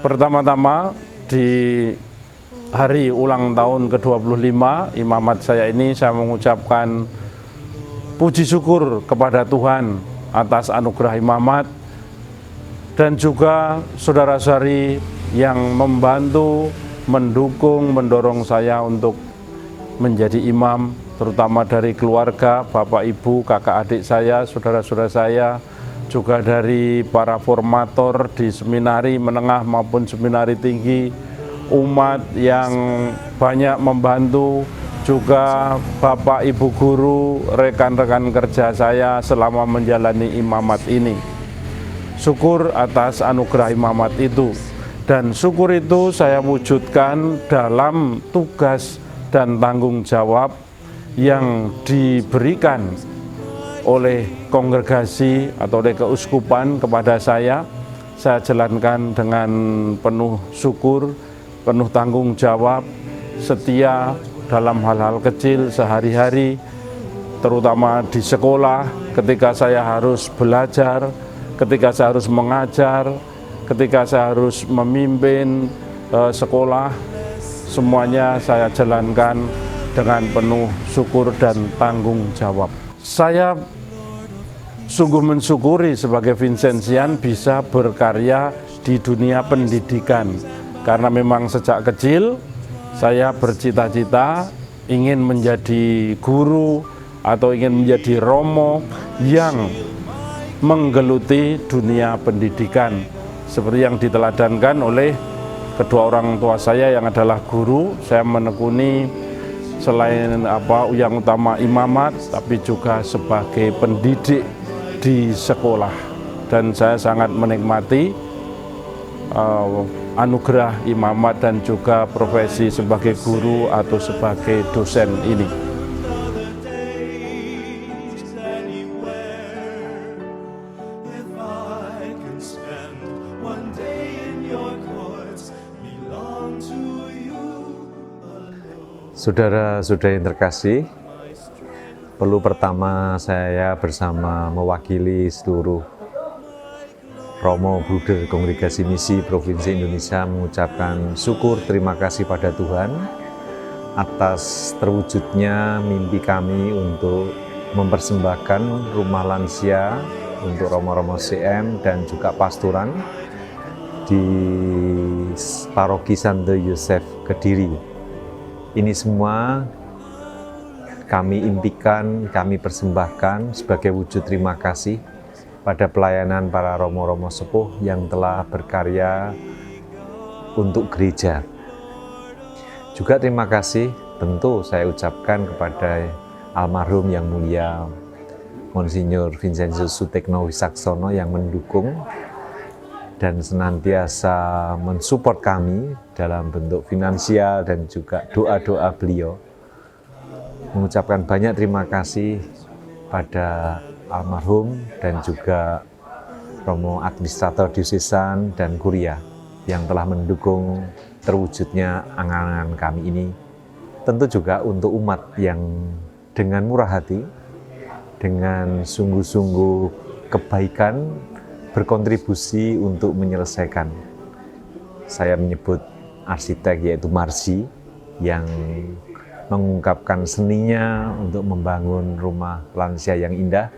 Pertama-tama di hari ulang tahun ke-25 imamat saya ini, saya mengucapkan puji syukur kepada Tuhan atas anugerah imamat dan juga saudara-saudari yang membantu, mendukung, mendorong saya untuk menjadi imam, terutama dari keluarga, bapak, ibu, kakak, adik saya, saudara-saudara saya, juga dari para formator di seminari menengah maupun seminari tinggi, umat yang banyak membantu, juga bapak, ibu guru, rekan-rekan kerja saya selama menjalani imamat ini. Syukur atas anugerah imamat itu, dan syukur itu saya wujudkan dalam tugas dan tanggung jawab yang diberikan oleh kongregasi atau oleh keuskupan kepada saya jalankan dengan penuh syukur, penuh tanggung jawab, setia dalam hal-hal kecil sehari-hari, terutama di sekolah, ketika saya harus belajar, ketika saya harus mengajar, ketika saya harus memimpin sekolah, semuanya saya jalankan dengan penuh syukur dan tanggung jawab. Saya sungguh mensyukuri sebagai Vincentian bisa berkarya di dunia pendidikan, karena memang sejak kecil saya bercita-cita ingin menjadi guru atau ingin menjadi romo yang menggeluti dunia pendidikan, seperti yang diteladankan oleh kedua orang tua saya yang adalah guru. Saya menekuni selain yang utama imamat, tapi juga sebagai pendidik di sekolah, dan saya sangat menikmati anugerah imamat dan juga profesi sebagai guru atau sebagai dosen ini. Saudara-saudari yang terkasih, perlu pertama saya bersama mewakili seluruh Romo Bruder Kongregasi Misi Provinsi Indonesia mengucapkan syukur terima kasih pada Tuhan atas terwujudnya mimpi kami untuk mempersembahkan rumah lansia untuk Romo-Romo CM dan juga pastoran di Paroki Santo Yosef Kediri. Ini semua kami impikan, kami persembahkan sebagai wujud terima kasih pada pelayanan para romo-romo sepuh yang telah berkarya untuk gereja. Juga terima kasih tentu saya ucapkan kepada almarhum yang mulia Monsinyur Vincentius Sutekno Wisaksono yang mendukung dan senantiasa mensupport kami dalam bentuk finansial dan juga doa-doa beliau. Mengucapkan banyak terima kasih pada almarhum dan juga Romo Administrator Diocesan dan Kuria yang telah mendukung terwujudnya angan-angan kami ini. Tentu juga untuk umat yang dengan murah hati, dengan sungguh-sungguh kebaikan, berkontribusi untuk menyelesaikan. Saya menyebut arsitek yaitu Marsi yang mengungkapkan seninya untuk membangun rumah lansia yang indah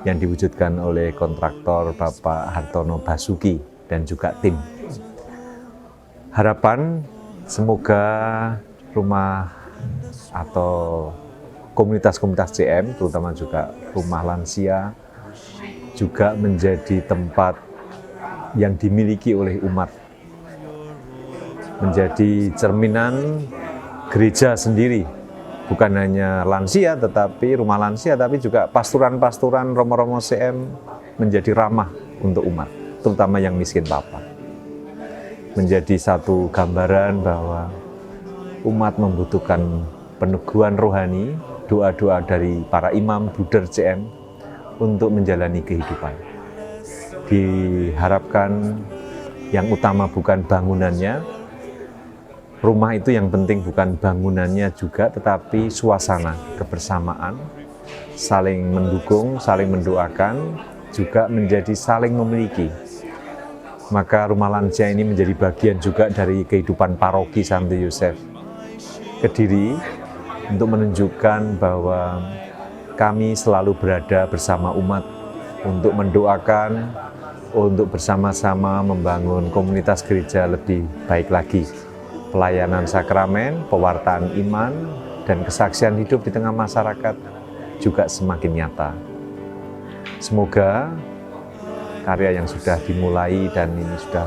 yang diwujudkan oleh kontraktor Bapak Hartono Basuki dan juga tim. Harapan semoga rumah atau komunitas-komunitas CM, terutama juga rumah lansia, juga menjadi tempat yang dimiliki oleh umat, menjadi cerminan gereja sendiri, bukan hanya lansia tetapi rumah lansia, tapi juga pasturan-pasturan romo-romo CM menjadi ramah untuk umat, terutama yang miskin papan. Menjadi satu gambaran bahwa umat membutuhkan peneguhan rohani, doa-doa dari para imam bruder CM untuk menjalani kehidupan. Diharapkan yang utama bukan bangunannya, rumah itu yang penting bukan bangunannya juga, tetapi suasana kebersamaan, saling mendukung, saling mendoakan, juga menjadi saling memiliki. Maka rumah lansia ini menjadi bagian juga dari kehidupan paroki Santo Yosef Kediri untuk menunjukkan bahwa kami selalu berada bersama umat untuk mendoakan, untuk bersama-sama membangun komunitas gereja lebih baik lagi. Pelayanan sakramen, pewartaan iman, dan kesaksian hidup di tengah masyarakat juga semakin nyata. Semoga karya yang sudah dimulai dan ini sudah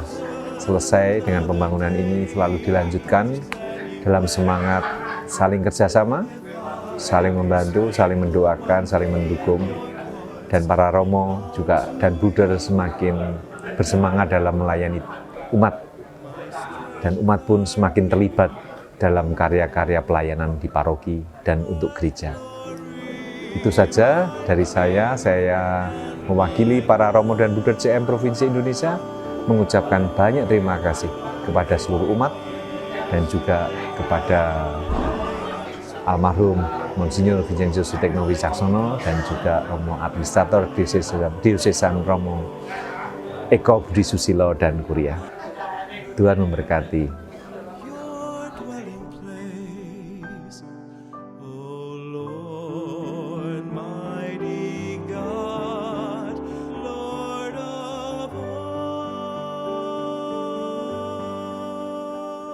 selesai dengan pembangunan ini selalu dilanjutkan dalam semangat saling kerjasama, saling membantu, saling mendoakan, saling mendukung, dan para romo juga dan bruder semakin bersemangat dalam melayani umat, dan umat pun semakin terlibat dalam karya-karya pelayanan di paroki dan untuk gereja. Itu saja dari saya mewakili para romo dan bruder CM Provinsi Indonesia mengucapkan banyak terima kasih kepada seluruh umat dan juga kepada almarhum Monsinyur Vincenzo Sutekno Wicaksono dan juga Romo Administrator Diosesan Romo Eko Budi Susilo dan Kuria. Tuhan memberkati.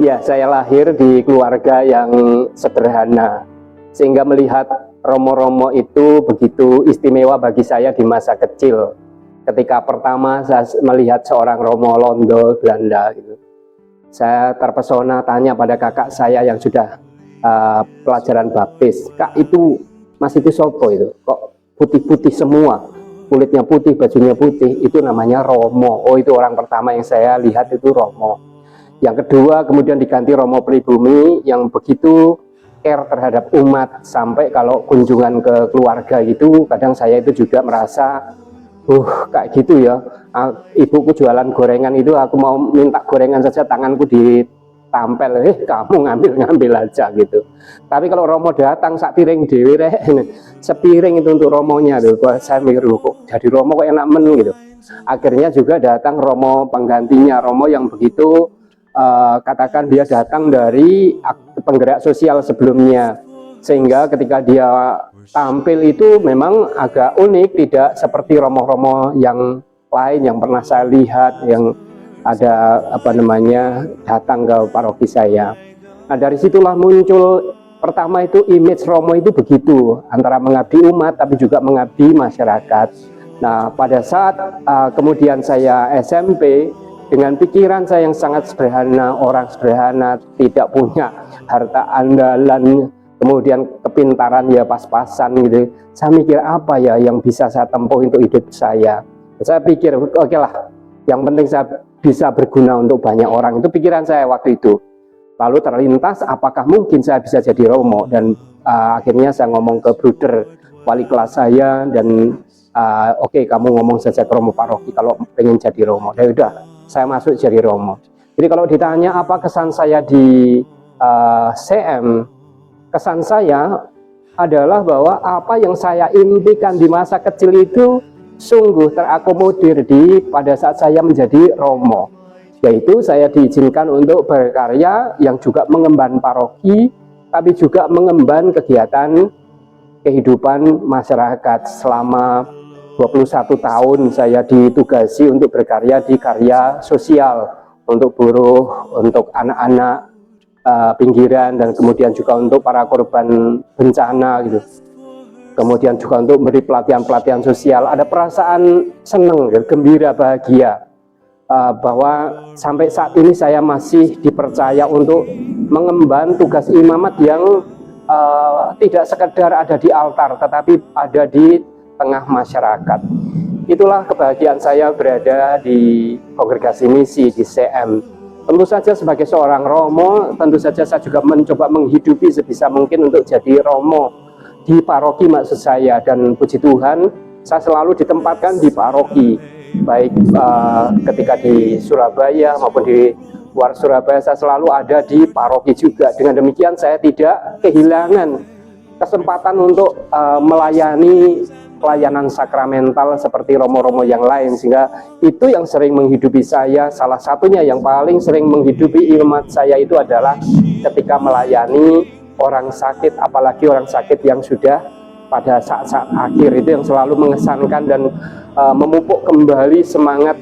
Ya, saya lahir di keluarga yang sederhana, sehingga melihat romo-romo itu begitu istimewa bagi saya di masa kecil. Ketika pertama saya melihat seorang romo Londo Belanda, gitu, saya terpesona tanya pada kakak saya yang sudah pelajaran baptis, "Kak, itu Mas itu sopo itu? Kok putih-putih semua? Kulitnya putih, bajunya putih, itu namanya romo." Oh, itu orang pertama yang saya lihat itu romo. Yang kedua, kemudian diganti Romo Pribumi yang begitu care terhadap umat, sampai kalau kunjungan ke keluarga gitu, kadang saya itu juga merasa, kayak gitu ya. Ibuku jualan gorengan itu, aku mau minta gorengan saja tanganku ditampel, kamu ngambil aja gitu. Tapi kalau Romo datang sak piring dewi sepiring itu untuk Romonya tuh, saya mikir, kok jadi Romo kok enak men gitu. Akhirnya juga datang Romo penggantinya, Romo yang begitu katakan dia datang dari penggerak sosial sebelumnya, sehingga ketika dia tampil itu memang agak unik, tidak seperti romo-romo yang lain yang pernah saya lihat yang ada datang ke paroki saya. Nah, dari situlah muncul pertama itu image romo itu begitu, antara mengabdi umat tapi juga mengabdi masyarakat. Nah, pada saat kemudian saya SMP, dengan pikiran saya yang sangat sederhana, orang sederhana, tidak punya harta andalan, kemudian kepintaran ya pas-pasan gitu. Saya mikir apa ya yang bisa saya tempuh untuk hidup saya. Saya pikir, oke lah, yang penting saya bisa berguna untuk banyak orang. Itu pikiran saya waktu itu. Lalu terlintas, apakah mungkin saya bisa jadi romo? Dan akhirnya saya ngomong ke bruder wali kelas saya, dan oke, kamu ngomong saja ke romo paroki kalau pengen jadi romo. Ya udah, saya masuk jadi romo. Jadi kalau ditanya apa kesan saya di CM, kesan saya adalah bahwa apa yang saya impikan di masa kecil itu sungguh terakomodir pada saat saya menjadi romo, yaitu saya diizinkan untuk berkarya yang juga mengemban paroki, tapi juga mengemban kegiatan kehidupan masyarakat. Selama 21 tahun saya ditugasi untuk berkarya di karya sosial, untuk buruh, untuk anak-anak pinggiran, dan kemudian juga untuk para korban bencana gitu. Kemudian juga untuk memberi pelatihan-pelatihan sosial. Ada perasaan senang, gembira, bahagia bahwa sampai saat ini saya masih dipercaya untuk mengemban tugas imamat yang tidak sekedar ada di altar, tetapi ada di tengah masyarakat. Itulah kebahagiaan saya berada di kongregasi misi di CM. Tentu saja sebagai seorang romo, tentu saja saya juga mencoba menghidupi sebisa mungkin untuk jadi romo di paroki maksud saya. Dan puji Tuhan, saya selalu ditempatkan di paroki, baik ketika di Surabaya maupun di luar Surabaya, saya selalu ada di paroki juga. Dengan demikian saya tidak kehilangan kesempatan untuk melayani pelayanan sakramental seperti romo-romo yang lain, sehingga itu yang sering menghidupi saya. Salah satunya yang paling sering menghidupi imamat saya itu adalah ketika melayani orang sakit, apalagi orang sakit yang sudah pada saat-saat akhir. Itu yang selalu mengesankan dan memupuk kembali semangat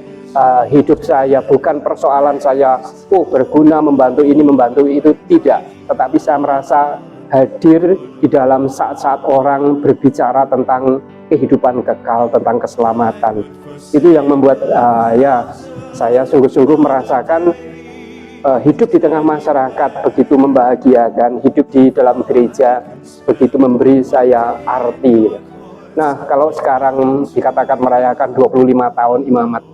hidup saya. Bukan persoalan saya berguna membantu ini membantu itu, tidak, tetapi saya merasa hadir di dalam saat-saat orang berbicara tentang kehidupan kekal, tentang keselamatan. Itu yang membuat saya sungguh-sungguh merasakan hidup di tengah masyarakat begitu membahagiakan, hidup di dalam gereja begitu memberi saya arti. Nah, kalau sekarang dikatakan merayakan 25 tahun imamat,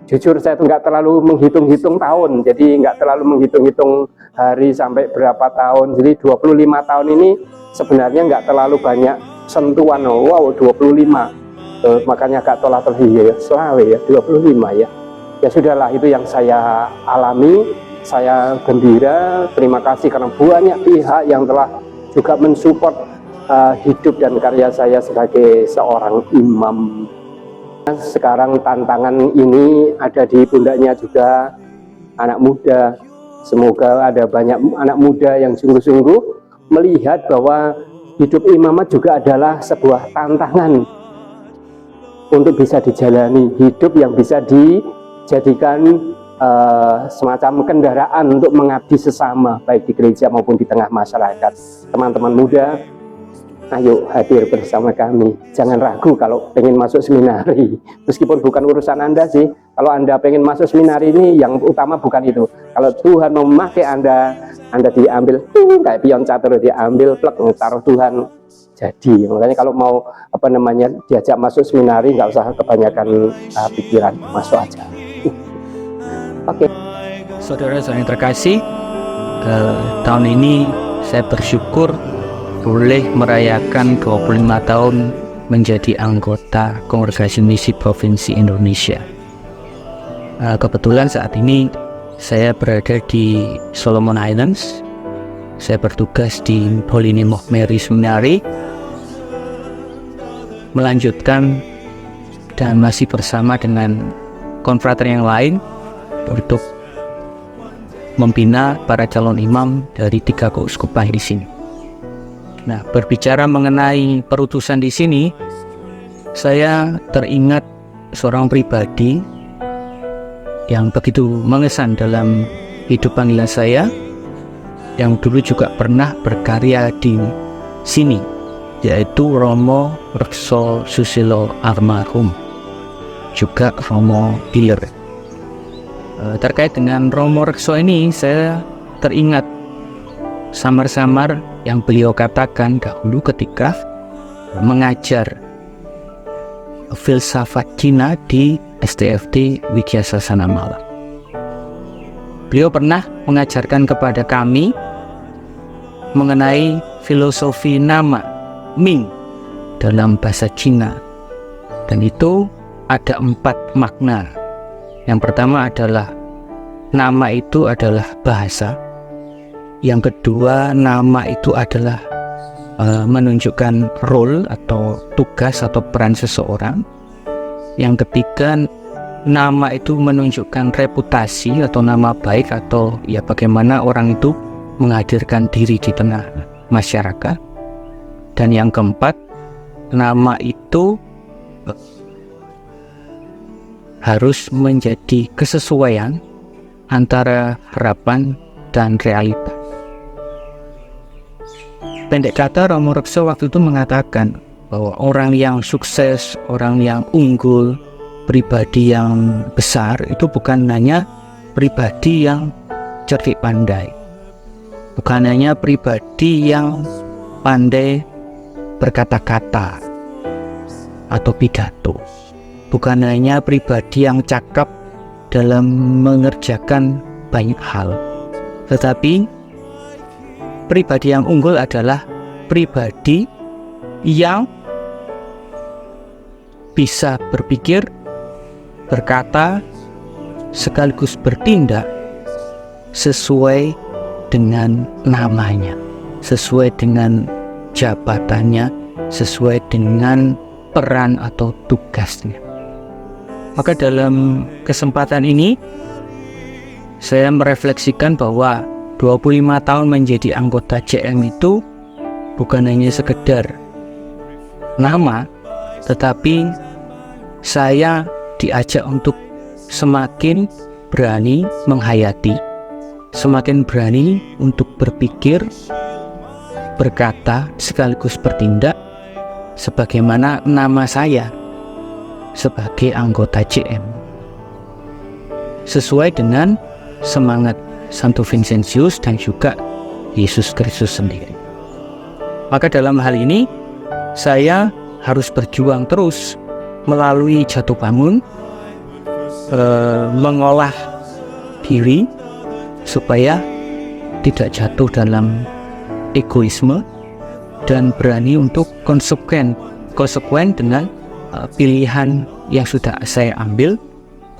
jujur saya tuh nggak terlalu menghitung-hitung tahun, jadi nggak terlalu menghitung-hitung hari sampai berapa tahun. Jadi 25 tahun ini sebenarnya nggak terlalu banyak sentuhan. Wow, 25. Makanya gak tolak-tolak ya, selawe ya, 25 ya. Ya sudahlah, itu yang saya alami. Saya gembira, terima kasih karena banyak pihak yang telah juga mensupport hidup dan karya saya sebagai seorang imam. Sekarang tantangan ini ada di pundaknya juga anak muda. Semoga ada banyak anak muda yang sungguh-sungguh melihat bahwa hidup imamat juga adalah sebuah tantangan untuk bisa dijalani, hidup yang bisa dijadikan semacam kendaraan untuk mengabdi sesama, baik di gereja maupun di tengah masyarakat. Teman-teman muda, ayo hadir bersama kami. Jangan ragu kalau pengen masuk seminari, meskipun bukan urusan Anda sih. Kalau Anda pengen masuk seminari ini, yang utama bukan itu. Kalau Tuhan memakai Anda diambil, kayak pion catur diambil, plek, taruh Tuhan, jadi. Makanya kalau mau diajak masuk seminari, nggak usah kebanyakan pikiran, masuk aja. Oke. Saudara-saudara yang terkasih, tahun ini saya bersyukur boleh merayakan 25 tahun menjadi anggota Kongregasi Misi Provinsi Indonesia. Kebetulan saat ini saya berada di Solomon Islands. Saya bertugas di Holy Name of Mary Seminary, melanjutkan dan masih bersama dengan konfrater yang lain untuk membina para calon imam dari 3 keuskupan di sini. Nah, berbicara mengenai perutusan di sini, saya teringat seorang pribadi yang begitu mengesan dalam hidup panggilan saya, yang dulu juga pernah berkarya di sini, yaitu Romo Rekso Susilo almarhum, juga Romo Piler. Terkait dengan Romo Rekso ini, saya teringat samar-samar yang beliau katakan dahulu ketika mengajar filsafat Cina di STFD Widyasasana Malang. Beliau pernah mengajarkan kepada kami mengenai filosofi nama Ming dalam bahasa Cina, dan itu ada 4 makna. Yang pertama adalah nama itu adalah bahasa. Yang kedua, nama itu adalah menunjukkan role atau tugas atau peran seseorang. Yang ketiga, nama itu menunjukkan reputasi atau nama baik, atau ya bagaimana orang itu menghadirkan diri di tengah masyarakat. Dan yang keempat, nama itu harus menjadi kesesuaian antara harapan dan realitas. Pendek kata, Romo Rekso waktu itu mengatakan bahwa orang yang sukses, orang yang unggul, pribadi yang besar itu bukan hanya pribadi yang cerdik pandai, bukan hanya pribadi yang pandai berkata-kata atau pidato, bukan hanya pribadi yang cakap dalam mengerjakan banyak hal, tetapi pribadi yang unggul adalah pribadi yang bisa berpikir, berkata, sekaligus bertindak sesuai dengan namanya, sesuai dengan jabatannya, sesuai dengan peran atau tugasnya. Maka dalam kesempatan ini saya merefleksikan bahwa 25 tahun menjadi anggota JM itu bukan hanya sekedar nama, tetapi saya diajak untuk semakin berani menghayati, semakin berani untuk berpikir, berkata, sekaligus bertindak sebagaimana nama saya sebagai anggota JM, sesuai dengan semangat Santo Vincentius dan juga Yesus Kristus sendiri. Maka dalam hal ini saya harus berjuang terus melalui jatuh bangun, mengolah diri supaya tidak jatuh dalam egoisme dan berani untuk konsekuen dengan pilihan yang sudah saya ambil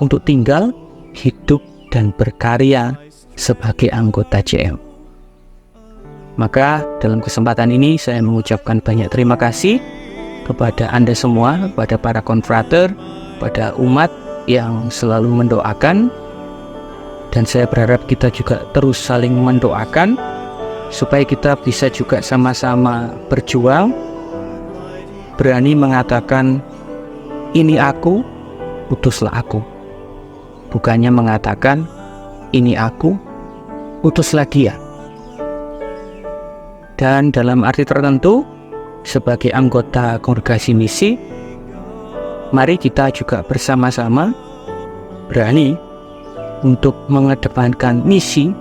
untuk tinggal, hidup, dan berkarya sebagai anggota JM. Maka dalam kesempatan ini saya mengucapkan banyak terima kasih kepada Anda semua, kepada para konfrater, pada umat yang selalu mendoakan, dan saya berharap kita juga terus saling mendoakan supaya kita bisa juga sama-sama berjuang, berani mengatakan ini aku, utuslah aku. Bukannya mengatakan ini aku, utuslah dia. Dan dalam arti tertentu, sebagai anggota kongregasi misi, mari kita juga bersama-sama berani untuk mengedepankan misi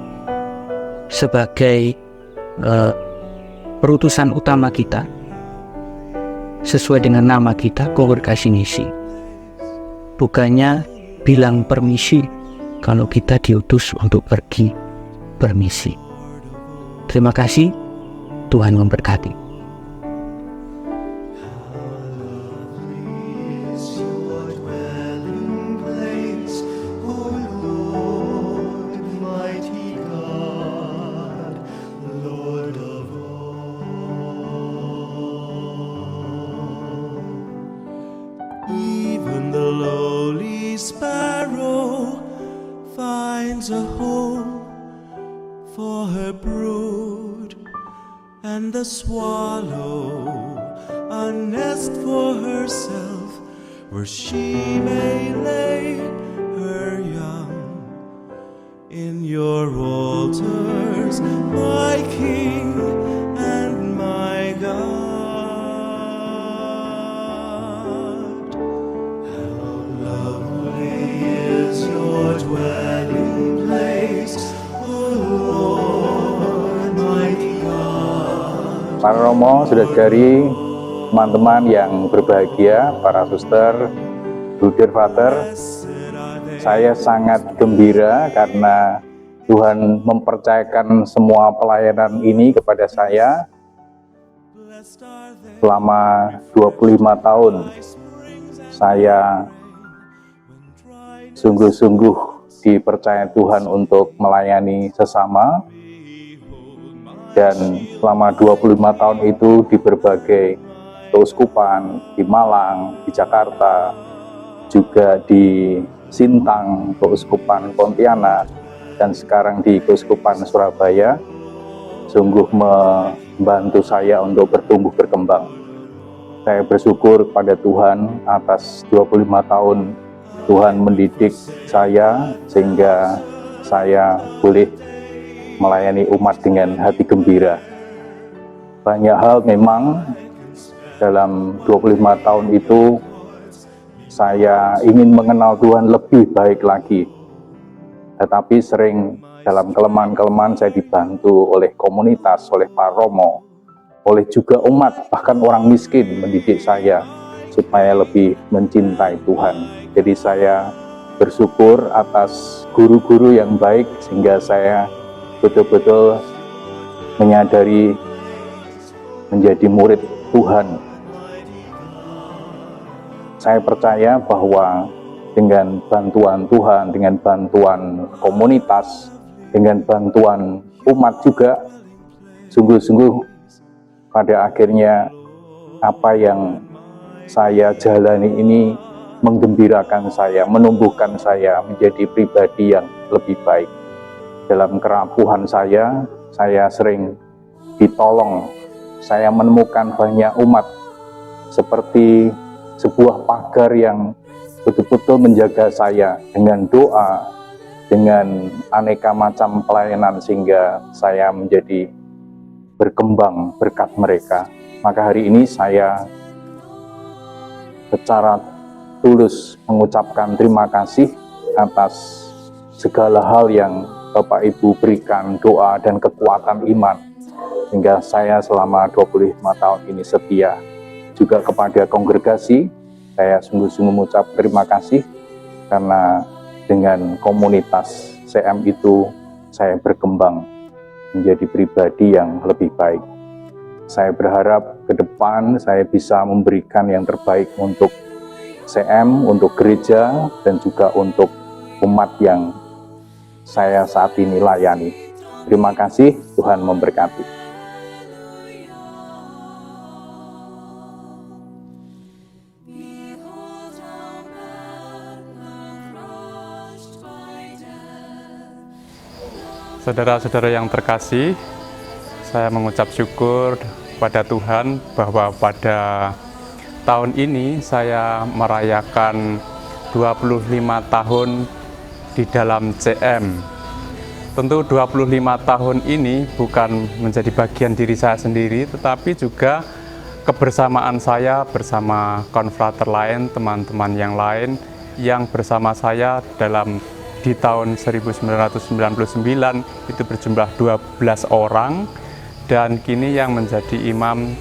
sebagai perutusan utama kita sesuai dengan nama kita, kongregasi misi. Bukannya bilang permisi kalau kita diutus untuk pergi bermisi. Terima kasih, Tuhan memberkati. Even the lowly sparrow finds a home for her brood, and the swallow a nest for herself where she may lay her young. In your altars, my King and my God. Dwelling place, O Lord, mighty God. Para Romo, saudara-saudari, teman-teman yang berbahagia, para suster, bruder, pater, saya sangat gembira karena Tuhan mempercayakan semua pelayanan ini kepada saya selama 25 tahun. Saya sungguh-sungguh dipercaya Tuhan untuk melayani sesama, dan selama 25 tahun itu di berbagai keuskupan, di Malang, di Jakarta, juga di Sintang, Keuskupan Pontianak, dan sekarang di Keuskupan Surabaya, sungguh membantu saya untuk bertumbuh berkembang. Saya bersyukur pada Tuhan atas 25 tahun Tuhan mendidik saya sehingga saya boleh melayani umat dengan hati gembira. Banyak hal memang dalam 25 tahun itu saya ingin mengenal Tuhan lebih baik lagi. Tetapi sering dalam kelemahan-kelemahan saya dibantu oleh komunitas, oleh para Romo, oleh juga umat, bahkan orang miskin mendidik saya supaya lebih mencintai Tuhan. Jadi saya bersyukur atas guru-guru yang baik sehingga saya betul-betul menyadari menjadi murid Tuhan. Saya percaya bahwa dengan bantuan Tuhan, dengan bantuan komunitas, dengan bantuan umat juga, sungguh-sungguh pada akhirnya apa yang saya jalani ini menggembirakan saya, menumbuhkan saya menjadi pribadi yang lebih baik. Dalam kerapuhan saya sering ditolong. Saya menemukan banyak umat seperti sebuah pagar yang betul-betul menjaga saya dengan doa, dengan aneka macam pelayanan, sehingga saya menjadi berkembang berkat mereka. Maka hari ini saya secara tulus mengucapkan terima kasih atas segala hal yang Bapak Ibu berikan, doa dan kekuatan iman, sehingga saya selama 25 tahun ini setia. Juga kepada kongregasi, saya sungguh-sungguh mengucap terima kasih, karena dengan komunitas CM itu saya berkembang menjadi pribadi yang lebih baik. Saya berharap ke depan saya bisa memberikan yang terbaik untuk CM, untuk gereja, dan juga untuk umat yang saya saat ini layani. Terima kasih, Tuhan memberkati. Saudara-saudara yang terkasih, saya mengucap syukur kepada Tuhan bahwa pada tahun ini saya merayakan 25 tahun di dalam CM. Tentu 25 tahun ini bukan menjadi bagian diri saya sendiri, tetapi juga kebersamaan saya bersama konfrater lain, teman-teman yang lain yang bersama saya di tahun 1999 itu berjumlah 12 orang, dan kini yang menjadi imam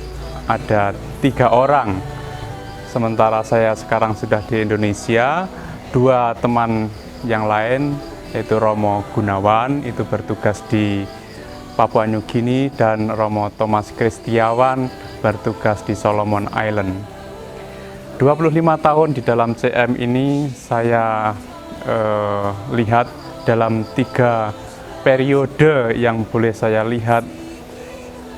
ada 3 orang. Sementara saya sekarang sudah di Indonesia, 2 teman yang lain yaitu Romo Gunawan itu bertugas di Papua New Guinea, dan Romo Thomas Kristiawan bertugas di Solomon Island. 25 tahun di dalam CM ini saya lihat dalam 3 periode yang boleh saya lihat,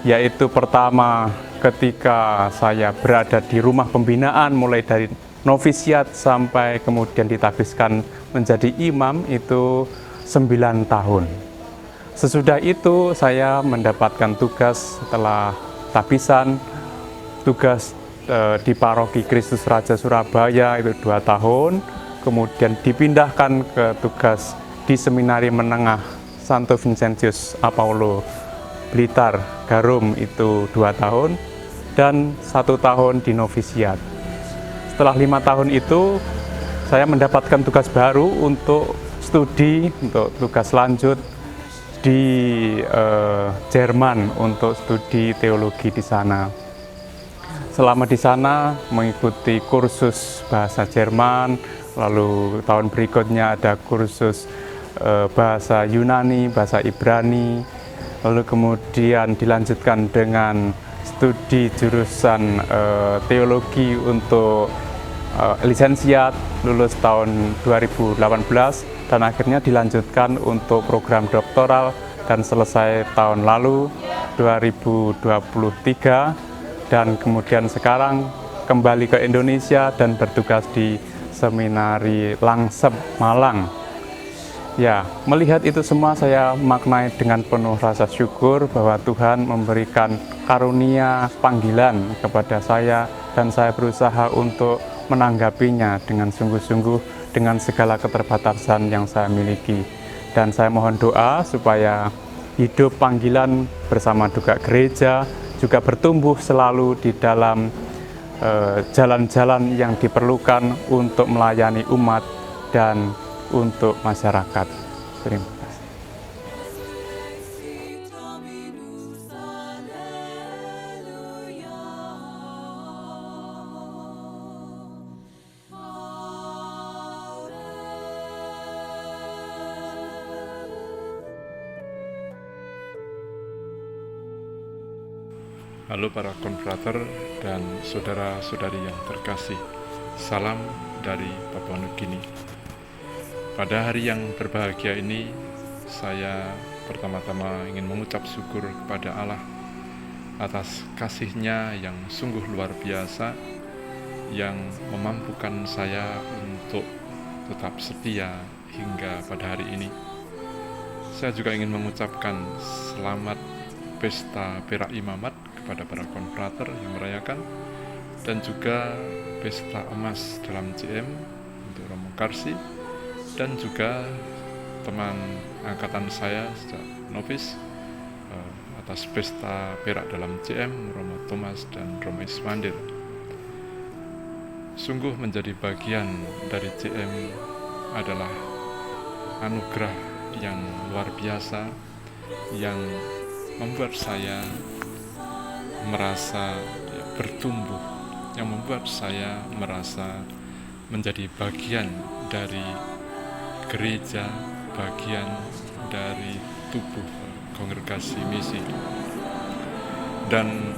yaitu pertama ketika saya berada di rumah pembinaan mulai dari novisiat sampai kemudian ditabiskan menjadi imam itu 9 tahun. Sesudah itu saya mendapatkan tugas setelah tabisan, tugas di Paroki Kristus Raja Surabaya itu 2 tahun. Kemudian dipindahkan ke tugas di Seminari Menengah Santo Vincentius Apaulo Blitar Garum itu 2 tahun, dan 1 tahun di novisiat. Setelah 5 tahun itu saya mendapatkan tugas baru untuk studi, untuk tugas lanjut di Jerman untuk studi teologi di sana. Selama di sana mengikuti kursus bahasa Jerman. Lalu tahun berikutnya ada kursus bahasa Yunani, bahasa Ibrani, lalu kemudian dilanjutkan dengan studi jurusan teologi untuk lisensiat, lulus tahun 2018, dan akhirnya dilanjutkan untuk program doktoral dan selesai tahun lalu 2023, dan kemudian sekarang kembali ke Indonesia dan bertugas di Seminari Langsep Malang. Ya, melihat itu semua saya maknai dengan penuh rasa syukur bahwa Tuhan memberikan karunia panggilan kepada saya, dan saya berusaha untuk menanggapinya dengan sungguh-sungguh dengan segala keterbatasan yang saya miliki. Dan saya mohon doa supaya hidup panggilan bersama juga gereja juga bertumbuh selalu di dalam jalan-jalan yang diperlukan untuk melayani umat dan untuk masyarakat. Terima kasih. Halo para konfrater dan saudara-saudari yang terkasih. Salam dari Papua New Guinea. Pada hari yang berbahagia ini, saya pertama-tama ingin mengucap syukur kepada Allah atas kasih-Nya yang sungguh luar biasa, yang memampukan saya untuk tetap setia hingga pada hari ini. Saya juga ingin mengucapkan selamat Pesta Perak Imamat kepada para konfrater yang merayakan, dan juga Pesta Emas dalam JM untuk Romo Karsi, dan juga teman angkatan saya sejak novis atas Pesta Perak dalam JM, Romo Thomas dan Romo Ismandir. Sungguh menjadi bagian dari JM adalah anugerah yang luar biasa yang membuat saya merasa bertumbuh, yang membuat saya merasa menjadi bagian dari gereja, bagian dari tubuh kongregasi misi. Dan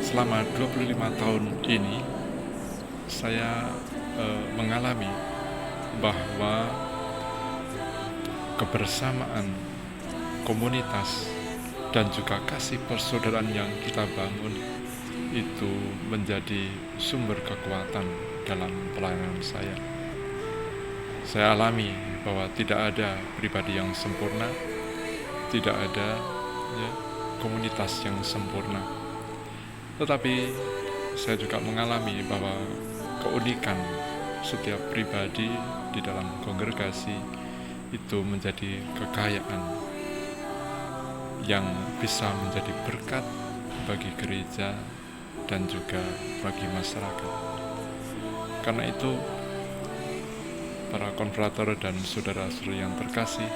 selama 25 tahun ini saya mengalami bahwa kebersamaan komunitas dan juga kasih persaudaraan yang kita bangun itu menjadi sumber kekuatan dalam pelayanan saya. Saya alami bahwa tidak ada pribadi yang sempurna, tidak ada komunitas yang sempurna. Tetapi saya juga mengalami bahwa keunikan setiap pribadi di dalam kongregasi itu menjadi kekayaan yang bisa menjadi berkat bagi gereja dan juga bagi masyarakat. Karena itu, para konfrater dan saudara-saudari yang terkasih,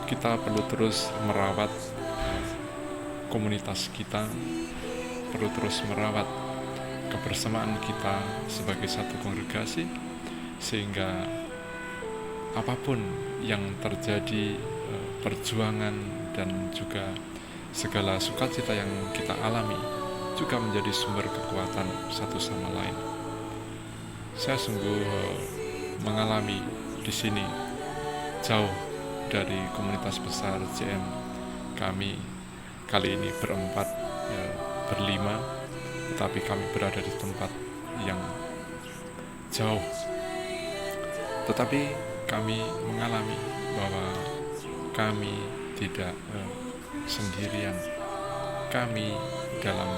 kita perlu terus merawat komunitas kita, perlu terus merawat kebersamaan kita sebagai satu kongregasi, sehingga apapun yang terjadi, perjuangan dan juga segala sukacita yang kita alami juga menjadi sumber kekuatan satu sama lain. Saya sungguh mengalami di sini jauh dari komunitas besar JM. Kami kali ini berempat, berlima, tetapi kami berada di tempat yang jauh. Tetapi kami mengalami bahwa kami tidak sendirian. Kami dalam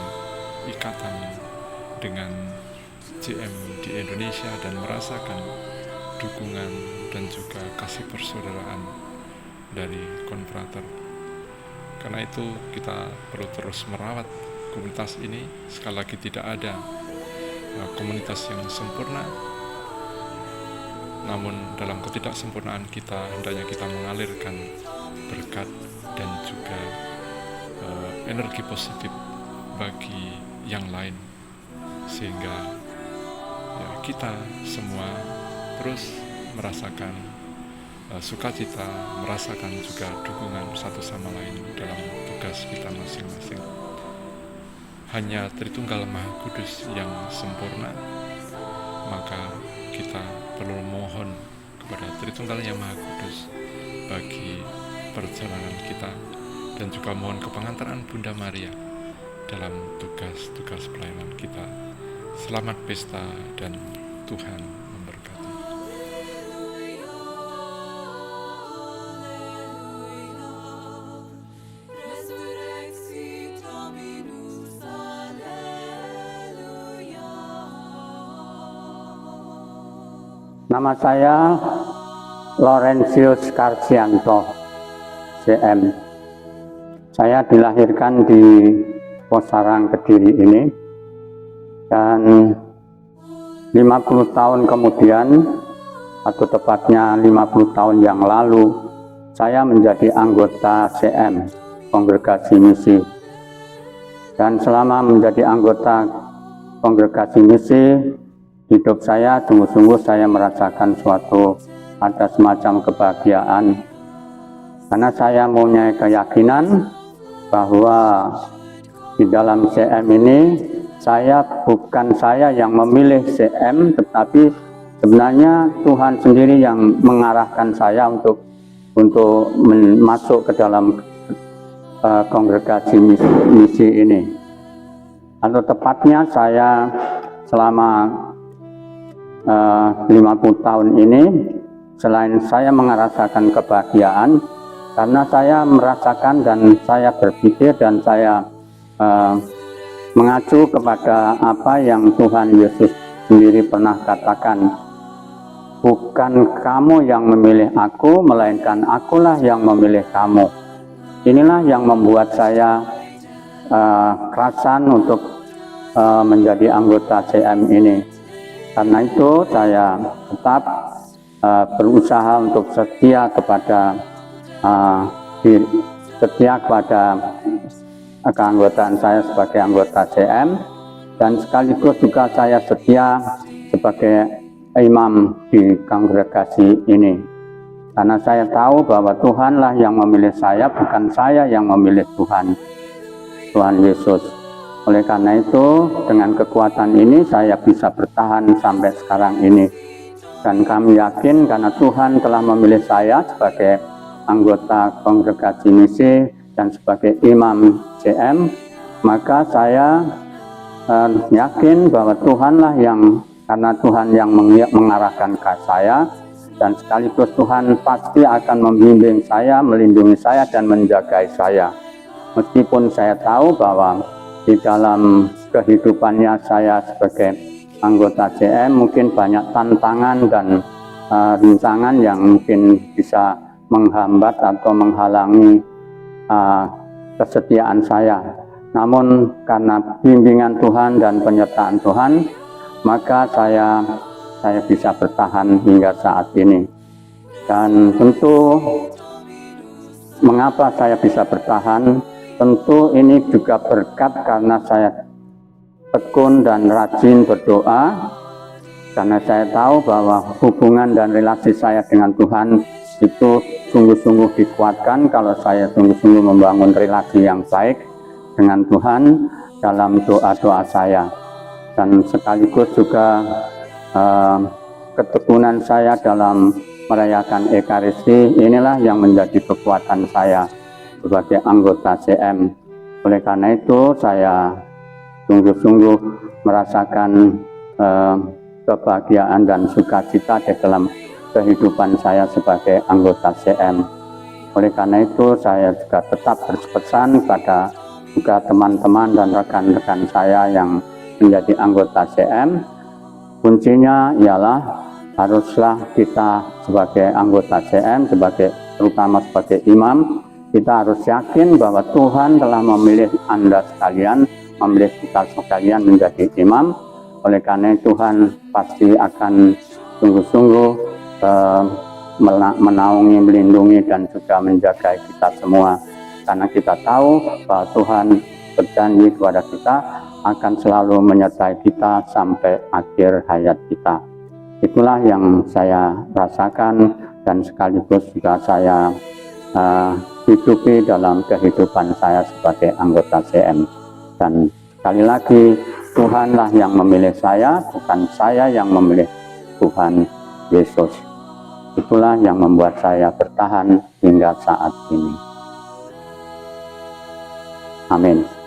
ikatan dengan JM di Indonesia dan merasakan dukungan dan juga kasih persaudaraan dari konfrater. Karena itu kita perlu terus merawat komunitas ini. Sekali lagi, tidak ada komunitas yang sempurna, namun dalam ketidaksempurnaan kita hendaknya kita mengalirkan berkat dan juga energi positif bagi yang lain, sehingga kita semua terus merasakan sukacita, merasakan juga dukungan satu sama lain dalam tugas kita masing-masing. Hanya Tritunggal Maha Kudus yang sempurna, maka kita perlu mohon kepada Tritunggal yang Maha Kudus bagi perjalanan kita, dan juga mohon kepengantaran Bunda Maria dalam tugas-tugas pelayanan kita. Selamat pesta dan Tuhan memberkati. Nama saya Laurentius Karsianto, CM. Saya dilahirkan di Posarang, Kediri ini, dan 50 tahun kemudian, atau tepatnya 50 tahun yang lalu, saya menjadi anggota CM, Kongregasi Misi. Dan selama menjadi anggota Kongregasi Misi, hidup saya sungguh-sungguh saya merasakan ada semacam kebahagiaan, karena saya mempunyai keyakinan bahwa di dalam CM ini bukan saya yang memilih CM, tetapi sebenarnya Tuhan sendiri yang mengarahkan saya untuk masuk ke dalam kongregasi misi ini. Atau tepatnya saya selama 50 tahun ini, selain saya merasakan kebahagiaan, karena saya merasakan dan saya berpikir dan saya mengacu kepada apa yang Tuhan Yesus sendiri pernah katakan, bukan kamu yang memilih aku, melainkan akulah yang memilih kamu. Inilah yang membuat saya kerasan untuk menjadi anggota CM ini. Karena itu saya tetap berusaha untuk setia kepada keanggotaan saya sebagai anggota CM, dan sekaligus juga saya setia sebagai imam di kongregasi ini. Karena saya tahu bahwa Tuhanlah yang memilih saya, bukan saya yang memilih Tuhan Yesus. Oleh karena itu, dengan kekuatan ini saya bisa bertahan sampai sekarang ini. Dan kami yakin karena Tuhan telah memilih saya sebagai anggota kongregasi misi dan sebagai imam CM, maka saya yakin bahwa Tuhanlah yang, karena Tuhan yang mengarahkan ke saya, dan sekaligus Tuhan pasti akan membimbing saya, melindungi saya, dan menjagai saya. Meskipun saya tahu bahwa di dalam kehidupannya saya sebagai anggota CM mungkin banyak tantangan dan rintangan yang mungkin bisa menghambat atau menghalangi kesetiaan saya. Namun karena bimbingan Tuhan dan penyertaan Tuhan, maka saya bisa bertahan hingga saat ini. Dan tentu mengapa saya bisa bertahan? Tentu ini juga berkat karena saya tekun dan rajin berdoa, karena saya tahu bahwa hubungan dan relasi saya dengan Tuhan itu sungguh-sungguh dikuatkan kalau saya sungguh-sungguh membangun relasi yang baik dengan Tuhan dalam doa-doa saya. Dan sekaligus juga ketekunan saya dalam merayakan Ekaristi, inilah yang menjadi kekuatan saya sebagai anggota CM. Oleh karena itu saya sungguh-sungguh merasakan kebahagiaan dan sukacita di dalam kehidupan saya sebagai anggota CM. Oleh karena itu saya juga tetap berpesan pada juga teman-teman dan rekan-rekan saya yang menjadi anggota CM, kuncinya ialah haruslah kita sebagai anggota CM, terutama sebagai imam, kita harus yakin bahwa Tuhan telah memilih Anda sekalian, memilih kita sekalian menjadi imam. Oleh karena itu Tuhan pasti akan sungguh-sungguh menaungi, melindungi, dan juga menjaga kita semua. Karena kita tahu bahwa Tuhan berjanji kepada kita akan selalu menyertai kita sampai akhir hayat kita. Itulah yang saya rasakan dan sekaligus juga saya hidupi dalam kehidupan saya sebagai anggota CM. Dan sekali lagi, Tuhanlah yang memilih saya, bukan saya yang memilih Tuhan Yesus. Itulah yang membuat saya bertahan hingga saat ini. Amin.